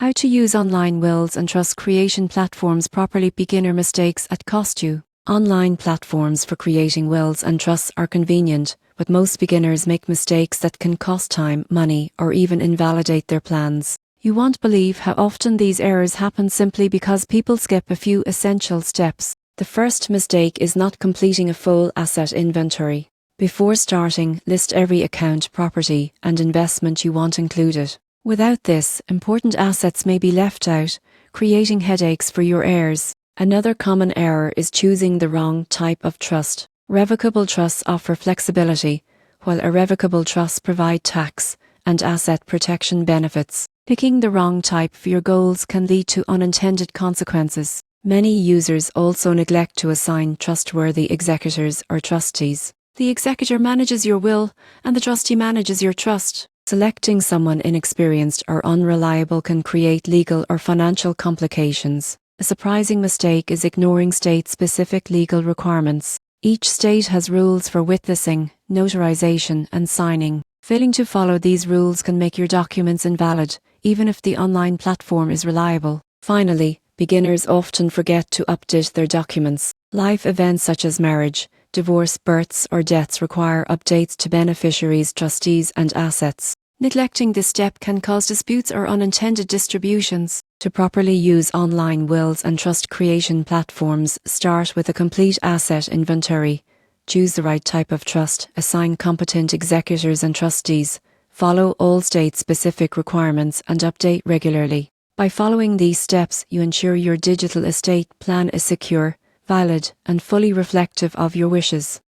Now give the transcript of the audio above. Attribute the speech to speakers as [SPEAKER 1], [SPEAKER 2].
[SPEAKER 1] How to use online wills and trust creation platforms properly. Beginner mistakes at cost you. Online platforms for creating wills and trusts are convenient, but most beginners make mistakes that can cost time, money, or even invalidate their plans. You won't believe how often these errors happen simply because people skip a few essential steps. The first mistake is not completing a full asset inventory. Before starting, list every account, property, and investment you want included. Without this, important assets may be left out, creating headaches for your heirs. Another common error is choosing the wrong type of trust. Revocable trusts offer flexibility, while irrevocable trusts provide tax and asset protection benefits. Picking the wrong type for your goals can lead to unintended consequences. Many users also neglect to assign trustworthy executors or trustees. The executor manages your will, and the trustee manages your trust. Selecting someone inexperienced or unreliable can create legal or financial complications. A surprising mistake is ignoring state-specific legal requirements. Each state has rules for witnessing, notarization, and signing. Failing to follow these rules can make your documents invalid, even if the online platform is reliable. Finally, beginners often forget to update their documents. Life events such as marriage, divorce, births, or deaths require updates to beneficiaries, trustees, and assets. Neglecting this step can cause disputes or unintended distributions. To properly use online wills and trust creation platforms, start with a complete asset inventory. Choose the right type of trust, assign competent executors and trustees, follow all state-specific requirements, and update regularly. By following these steps, you ensure your digital estate plan is secure, valid, and fully reflective of your wishes.